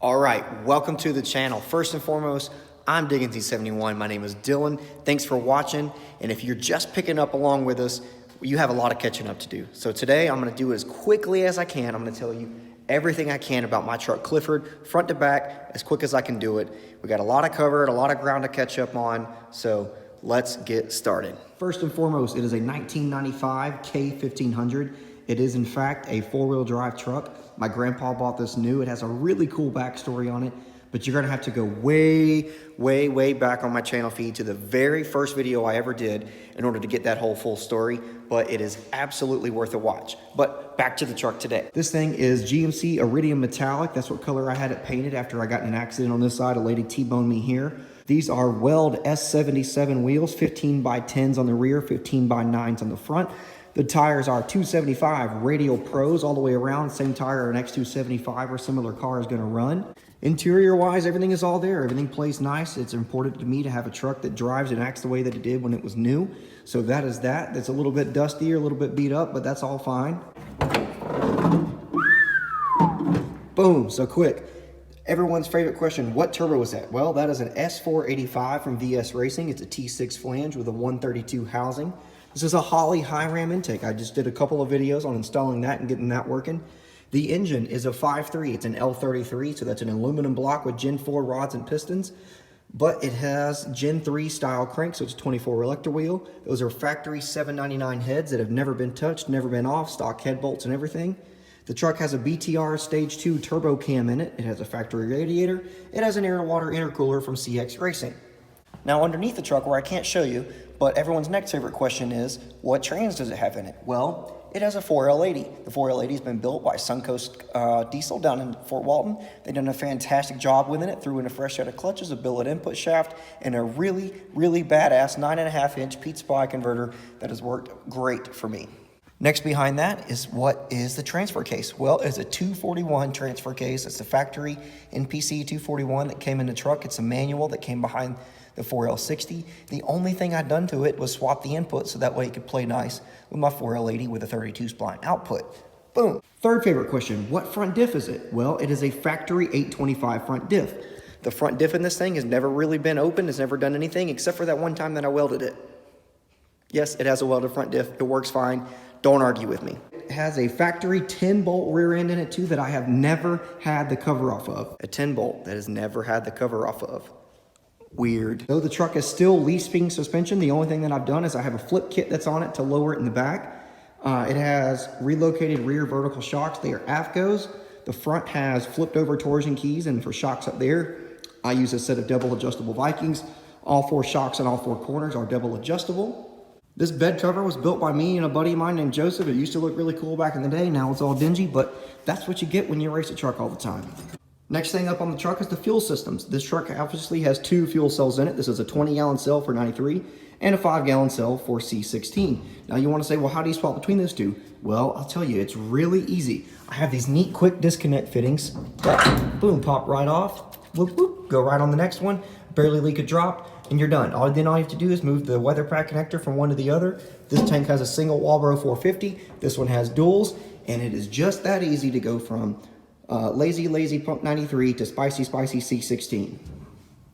All right, welcome to the channel. First and foremost, I'm Diggins71. My name is Dylan. Thanks for watching. And if you're just picking up along with us, you have a lot of catching up to do. So today I'm gonna do it as quickly as I can. I'm gonna tell you everything I can about my truck Clifford, front to back, as quick as I can do it. We got a lot of covered, a lot of ground to catch up on. So let's get started. First and foremost, it is a 1995 K1500. It is in fact a four-wheel drive truck. My grandpa bought this new. It has a really cool backstory on it, but you're gonna have to go way back on my channel feed to the very first video I ever did in order to get that whole full story, but it is absolutely worth a watch. But back to the truck today. This thing is GMC Iridium Metallic. That's what color I had it painted after I got in an accident on this side. A lady T-boned me here. These are Weld S77 wheels, 15 by 10s on the rear, 15 by 9s on the front. The tires are 275 Radial Pros all the way around. Same tire an X275 or similar car is going to run. Interior wise, everything is all there. Everything plays nice. It's important to me to have a truck that drives and acts the way that it did when it was new. So that is that. That's a little bit dustier, a little bit beat up, but that's all fine. Boom, so quick. Everyone's favorite question, what turbo is that? Well, that is an S485 from VS Racing. It's a T6 flange with a 132 housing. This is a Holley high ram intake. I just did a couple of videos on installing that and getting that working. The engine is a 5.3. It's an L33, so that's an aluminum block with Gen 4 rods and pistons. But it has Gen 3 style crank, so it's a 24 electric wheel. Those are factory $799 heads that have never been touched, never been off, stock head bolts and everything. The truck has a BTR Stage 2 turbo cam in it. It has a factory radiator. It has an air-to-water intercooler from CX Racing. Now underneath the truck, where I can't show you, but everyone's next favorite question is, what trans does it have in it? Well, it has a 4L80. The 4L80 has been built by Suncoast Diesel down in Fort Walton. They've done a fantastic job with it. Threw in a fresh set of clutches, a billet input shaft, and a really badass 9.5-inch Pete Spy converter that has worked great for me. Next behind that is what is the transfer case? Well, it's a 241 transfer case. It's the factory NPC 241 that came in the truck. It's a manual that came behind the 4L60. The only thing I'd done to it was swap the input so that way it could play nice with my 4L80 with a 32 spline output. Boom. Third favorite question, what front diff is it? Well, it is a factory 825 front diff. The front diff in this thing has never really been open. It's never done anything except for that one time that I welded it. Yes, it has a welded front diff. It works fine. Don't argue with me. It has a factory 10-bolt rear end in it too that I have never had the cover off of. A 10-bolt that has never had the cover off of. Weird. Though the truck is still leaf-spring suspension, the only thing that I've done is I have a flip kit that's on it to lower it in the back. It has relocated rear vertical shocks. They are AFCOs. The front has flipped over torsion keys, and for shocks up there, I use a set of double adjustable Vikings. All four shocks on all four corners are double adjustable. This bed cover was built by me and a buddy of mine named Joseph. It used to look really cool back in the day. Now it's all dingy, but that's what you get when you race a truck all the time. Next thing up on the truck is the fuel systems. This truck obviously has two fuel cells in it. This is a 20-gallon cell for 93 and a 5-gallon cell for C16. Now you want to say, well, how do you swap between those two? Well, I'll tell you, it's really easy. I have these neat quick disconnect fittings. Boom, pop right off. Whoop, whoop, go right on the next one. Barely leak a drop, and you're done. All you have to do is move the weather pack connector from one to the other. This tank has a single Walbro 450. This one has duals, and it is just that easy to go from lazy pump 93 to spicy C16. As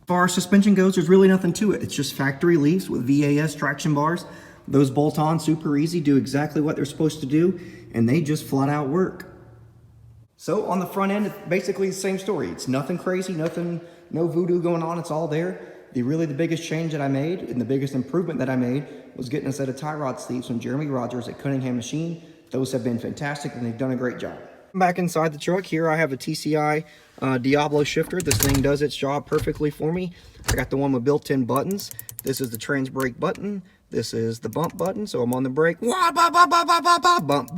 far as suspension goes, there's really nothing to it. It's just factory leaves with VAS traction bars. Those bolt on super easy, do exactly what they're supposed to do, and they just flat out work. So on the front end, it's basically the same story. It's nothing crazy, no voodoo going on. It's all there. The biggest change that I made and the biggest improvement that I made was getting a set of tie rod sleeves from Jeremy Rogers at Cunningham Machine. Those have been fantastic, and they've done a great job. Back inside the truck here, I have a TCI Diablo shifter. This thing does its job perfectly for me. I got the one with built-in buttons. This is the trans brake button. This is the bump button, so I'm on the brake. Bump.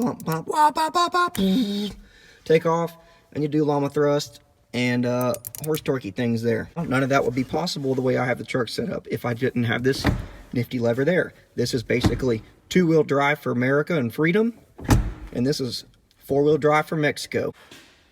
Take off, and you do llama thrust and horse torquey things there. None of that would be possible the way I have the truck set up if I didn't have this nifty lever there. This is basically two-wheel drive for America and freedom, and this is four-wheel drive for Mexico.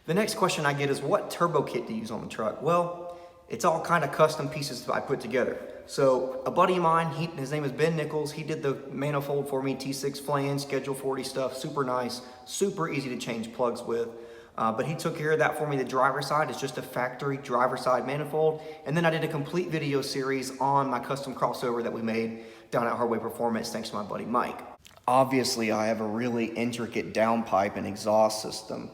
The next question I get is what turbo kit to use on the truck? Well, it's all kind of custom pieces that I put together. So a buddy of mine, his name is Ben Nichols. He did the manifold for me, T6 flange, Schedule 40 stuff, super nice, super easy to change plugs with. But he took care of that for me. The driver's side is just a factory driver's side manifold. And then I did a complete video series on my custom crossover that we made down at Hardway Performance, thanks to my buddy Mike. Obviously, I have a really intricate downpipe and exhaust system.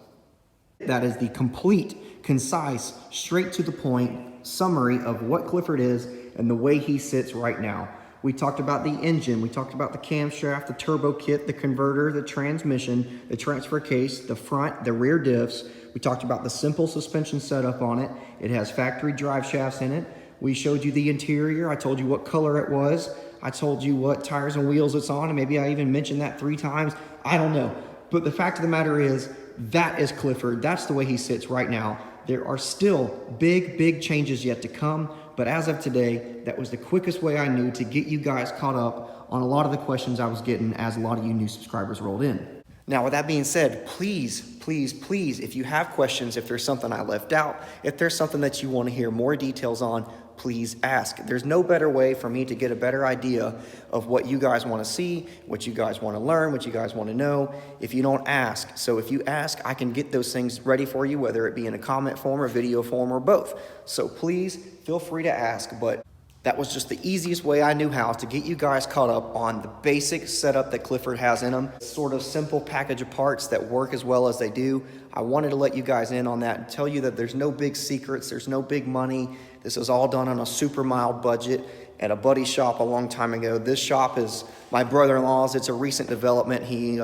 That is the complete, concise, straight to the point summary of what Clifford is and the way he sits right now. We talked about the engine, we talked about the camshaft, the turbo kit, the converter, the transmission, the transfer case, the front, the rear diffs. We talked about the simple suspension setup on it. It has factory drive shafts in it. We showed you the interior. I told you what color it was. I told you what tires and wheels it's on, and maybe I even mentioned that 3 times. I don't know. But the fact of the matter is, that is Clifford. That's the way he sits right now. There are still big changes yet to come. But as of today, that was the quickest way I knew to get you guys caught up on a lot of the questions I was getting as a lot of you new subscribers rolled in. Now, with that being said, please, if you have questions, if there's something I left out, if there's something that you want to hear more details on, please ask. There's no better way for me to get a better idea of what you guys want to see, what you guys want to learn, what you guys want to know, if you don't ask. So if you ask, I can get those things ready for you, whether it be in a comment form or video form or both. So please feel free to ask, but that was just the easiest way I knew how to get you guys caught up on the basic setup that Clifford has in them. Sort of simple package of parts that work as well as they do. I wanted to let you guys in on that and tell you that there's no big secrets, there's no big money. This is all done on a super mild budget at a buddy shop a long time ago. This shop is my brother-in-law's. It's a recent development. He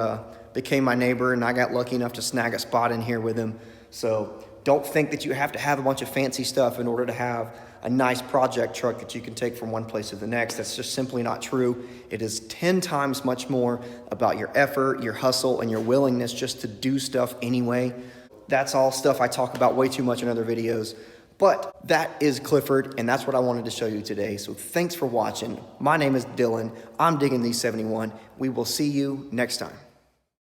became my neighbor, and I got lucky enough to snag a spot in here with him. So don't think that you have to have a bunch of fancy stuff in order to have a nice project truck that you can take from one place to the next. That's just simply not true. It is 10 times much more about your effort, your hustle, and your willingness just to do stuff anyway. That's all stuff I talk about way too much in other videos. But that is Clifford, and that's what I wanted to show you today. So thanks for watching. My name is Dylan. I'm digging these 71. We will see you next time.